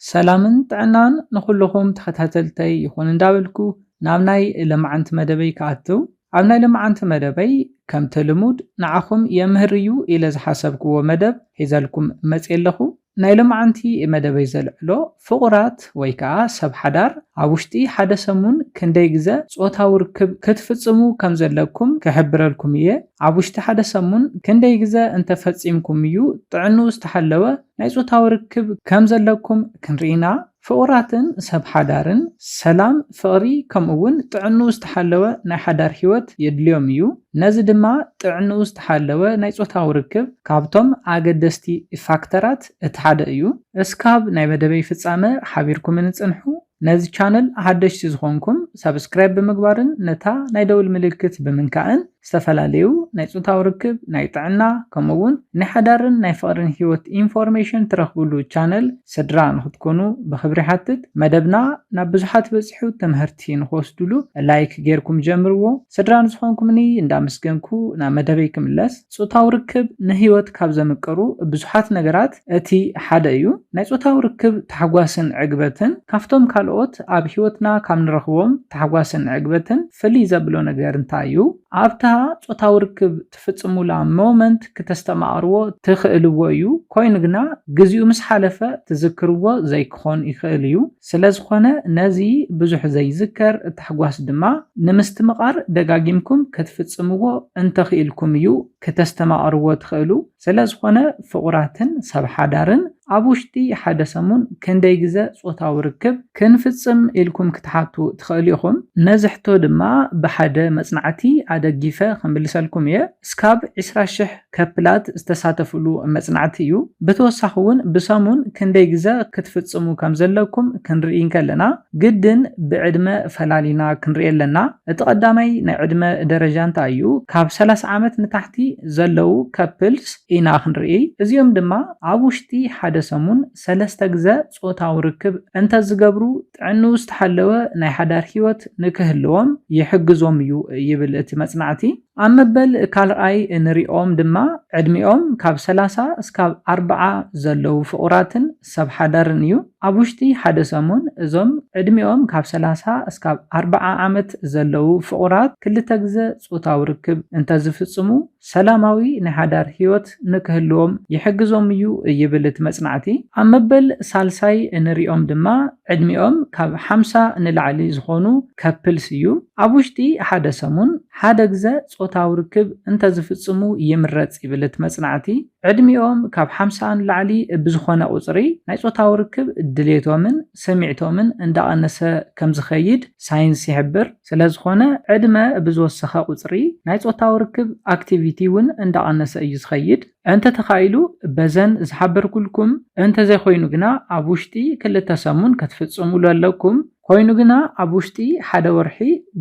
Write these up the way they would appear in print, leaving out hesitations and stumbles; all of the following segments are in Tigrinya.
سلامن طعنان نخلهم تخاتلتي يكون اندابلكو نابناي لمعنت مدبي كاتو عبناي لمعنت مدبي كم تلمود نعخم يمهريو إلى حسبكو مدب حيزالكم مسئلخو ናይ ሎማዓንቲ መደበይ ዘልዕሎ ፍቑራት ወይ ከዓ ሰብ ሓዳር ኣብ ውሽጢ ሓደ ሰሙን ክንደይ ግዜ ጾታዊ ርክብ ክትፍጽሙ ከም ዘለኩም ክሕብረልኩም እየ። ኣብ ውሽጢ ሓደ ሰሙን ክንደይ ግዜ እንተፈጺምኩም እዩ ጥዕንኡ ዝተሓለወ ናይ ጾታዊ ርክብ ከም ዘለኩም ክንርኢና። ፍቑራትን ሰብ ሓዳርን ሰላም ፍቕሪ ከምኡውን ጥዕንኡ ዝተሓለወ ናይ ሓዳር ህይወት የድልዮም እዩ። ነዚ ድማ ጥዕንኡ ዝተሓለወ ናይ ጾታዊ ርክብ ካብቶም ኣገደስቲ ፋክተራት እቲ ሓደ እዩ። እስካብ ናይ መደበይ ፍጻመ ሓቢርኩም ንጽንሑ። ነዚ ቻነል ሓደሽቲ ዝኾንኩም ሰብስክራይብ ብምግባርን ነታ ናይ ደውል ምልክት ብምንካእን ዝተፈላለዩ ናይ ጾታዊ ርክብ ናይ ጥዕና ከምኡውን ናይ ሓዳርን ናይ ፍቕርን ህይወት ኢንፎርሜሽን ትረኽብሉ ቻነል ስድራ ንኽትኮኑ ብኽብሪ ሓትት። መደብና ናብ ብዙሓት በፂሑ ትምህርቲ ንኽወስድሉ ላይክ ጌርኩም ጀምርዎ። ስድራ ንዝኾንኩምኒ እንዳመስገንኩ ናብ መደበይ ክምለስ። ጾታዊ ርክብ ንህይወት ካብ ዘምቀሩ ብዙሓት ነገራት እቲ ሓደ እዩ። ናይ ጾታዊ ርክብ ተሓጓስን ዕግበትን ካብቶም ካልኦት ኣብ ህይወትና ካብ ንረኽቦም ተሓጓስን ዕግበትን ፍልይ ዘብሎ ነገር እንታይ እዩ? ኣብታ ጾታዊ ርክብ ትፍጽሙላ ሞመንት ክተስተማቕርዎ ትኽእልዎ እዩ። ኮይኑ ግና ግዚኡ ምስ ሓለፈ ትዝክርዎ ዘይክኾን ይኽእል እዩ። ስለዝኾነ ነዚ ብዙሕ ዘይዝከር ተሓጓስ ድማ ንምስትምቓር ደጋጊምኩም ክትፍጽምዎ እንተኽኢልኩም እዩ ክተስተማቕርዎ ትኽእሉ። ስለዝኾነ ፍቑራትን ሰብ ሓዳርን ኣብ ውሽጢ ሓደ ሰሙን ክንደይ ግዜ ጾታዊ ርክብ ክንፍጽም ኢልኩም ክትሓቱ ትኽእሉ ኢኹም። ነዚ ሕቶ ድማ ብሓደ መጽናዕቲ ኣደጊፈ ክምልሰልኩም እየ። እስካብ 20,000 ከፕላት ዝተሳተፍሉ መጽናዕቲ እዩ። ብተወሳኺ እውን ብሰሙን ክንደይ ግዜ ክትፍጽሙ ከም ዘለኩም ክንርኢ ከለና ግድን ብዕድመ ፈላሊና ክንርኢ ኣለና። እቲ ቀዳማይ ናይ ዕድመ ደረጃ እንታይ እዩ? ካብ 30 ዓመት ንታሕቲ ዘለው ከፕልስ ኢና ክንርኢ። እዚኦም ድማ ኣብ ውሽጢ ሓደ ሰሙን 3 ግዜ ጾታዊ ርክብ እንተዝገብሩ ጥዕንኡ ዝተሓለወ ናይ ሓዳር ህይወት ንክህልዎም ይሕግዞም እዩ ይብል እቲ መጽናዕቲ። ኣብ መበል ካልኣይ ንሪኦም ድማ ዕድሚኦም ካብ 30 እስካብ 40 ዘለው ፍቑራትን ሰብ ሓዳርን እዩ። ኣብ ውሽጢ ሓደ ሰሙን እዞም ዕድሚኦም ካብ 30 እስካብ 40 ዓመት ዘለው ፍቑራት 2 ግዜ ጾታዊ ርክብ እንተዝፍጽሙ ሰላማዊ ናይ ሓዳር ህይወት ንክህልዎም ይሕግዞም እዩ ይብል እቲ መጽናዕቲ። ኣብ መበል ሳልሳይ ንሪኦም ድማ ዕድሚኦም ካብ 50 ንላዕሊ ዝኾኑ ከፕልስ እዩ። ኣብ ውሽጢ ሓደ ሰሙን ሓደ ግዜ ጾታዊ ርክብ እንተዝፍጽሙ ይምረጽ ይብል እቲ መጽናዕቲ። ዕድሚኦም ካብ 50 ንላዕሊ ብዝኾነ ቁጽሪ ናይ ጾታዊ ርክብ ድሌቶምን ስሚዕቶምን እንዳቐነሰ ከም ዝኸይድ ሳይንስ ይሕብር። ስለዝኾነ ዕድመ ብዝወሰኸ ቁጽሪ ናይ ጾታዊ ርክብ ኣክቲቪቲ እውን እንዳቐነሰ እዩ ዝኸይድ። እንተ ተኻኢሉ በዘን ዝሓበርኩልኩም እንተዘይኮይኑ ግና ኣብ ውሽጢ 2 ሰሙን ክትፍጽሙሉ ኣለኩም። ኮይኑ ግና ኣብ ውሽጢ ሓደ ወርሒ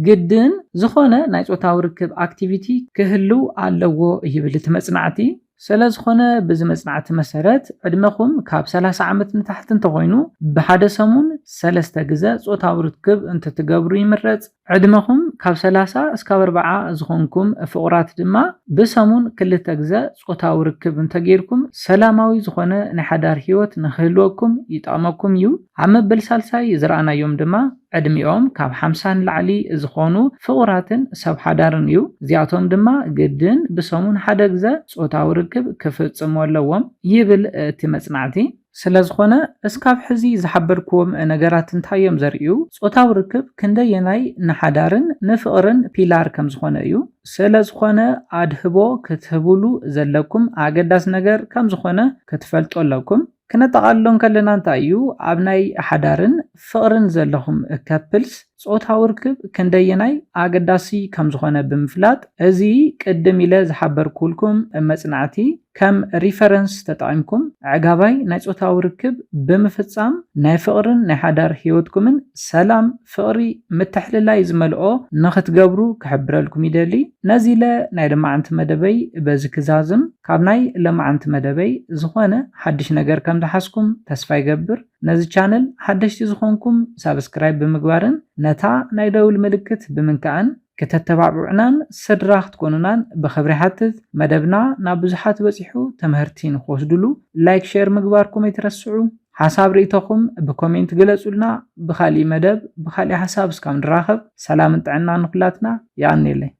ግድን ዝኾነ ናይ ጾታዊ ርክብ ኣክቲቪቲ ክህልው ኣለዎ ይብል እቲ መጽናዕቲ። ስለዝኾነ ብዚ መጽናዕቲ መሰረት ዕድመኹም ካብ 30 ዓመት ንታሕቲ እንተኾይኑ ብሓደ ሰሙን 3 ግዜ ጾታዊ ርክብ እንትትገብሩ ይምረጽ። ዕድመኹም ካብ 30 እስካብ 40 ዝኾንኩም ፍቑራት ድማ ብሰሙን 2 ግዜ ጾታዊ ርክብ እንተጌርኩም ሰላማዊ ዝኾነ ናይ ሓዳር ህይወት ንክህልወኩም ይጠቕመኩም እዩ። ኣብ መበል ሳልሳይ ዝረኣናዮም ድማ ዕድሚኦም ካብ 50 ንላዕሊ ዝኾኑ ፍቑራትን ሰብ ሓዳርን እዩ። እዚኣቶም ድማ ግድን ብሰሙን ሓደ ግዜ ጾታዊ ርክብ ክፍጽሙ ኣለዎም ይብል እቲ መጽናዕቲ። ስለዝኾነ እስካብ ሕዚ ዝሓበርክዎም ነገራት እንታይ እዮም ዘርእዩ? ጾታዊ ርክብ ክንደየናይ ንሓዳርን ንፍቕርን ፒላር ከም ዝኾነ እዩ። ስለዝኾነ ኣድህቦ ክትህብሉ ዘለኩም ኣገዳስ ነገር ከም ዝኾነ ክትፈልጡ ኣለኩም። ክነጠቓልሎም ከለና እንታይ እዩ? ኣብ ናይ ሓዳርን ፍቕርን ዘለኹም ከፕልስ ጾታዊ ርክብ ክንደየናይ ኣገዳሲ ከም ዝኾነ ብምፍላጥ እዚ ቅድም ኢለ ዝሓበርኩልኩም መጽናዕቲ ከም ሪፈረንስ ተጠቒምኩም ዕጋባይ ናይ ጾታዊ ርክብ ብምፍጻም ናይ ፍቕርን ናይ ሓዳር ህይወትኩምን ሰላም፣ ፍቕሪ፣ ምትሕልላይ ዝመልኦ ንኽትገብሩ ክሕብረልኩም ይደሊ። ነዚ ኢለ ናይ ሎማዓንቲ መደበይ በዚ ክዛዝም ካብ ናይ ሎማዓንቲ መደበይ ዝኾነ ሓድሽ ነገር ከም ዝሓስኩም ተስፋ ይገብር። ነዚ ቻነል ሓደሽቲ ዝኾንኩም ሰብስክራይብ ብምግባርን ነታ ናይ ደውል ምልክት ብምንካእን ከተተባብዑናን ስድራ ክትኮኑናን ብኽብሪ ሓትት። መደብና ናብ ብዙሓት በፂሑ ትምህርቲ ንኽወስድሉ ላይክ ሼር ምግባርኩም ኣይትረስዑ። ሓሳብ ርእይቶኹም ብኮሜንት ግለጹልና። ብኻሊእ መደብ ብኻሊእ ሓሳብ እስካብ ንራኸብ ሰላምን ጥዕናን ንኹላትና። ይቀኒለይ።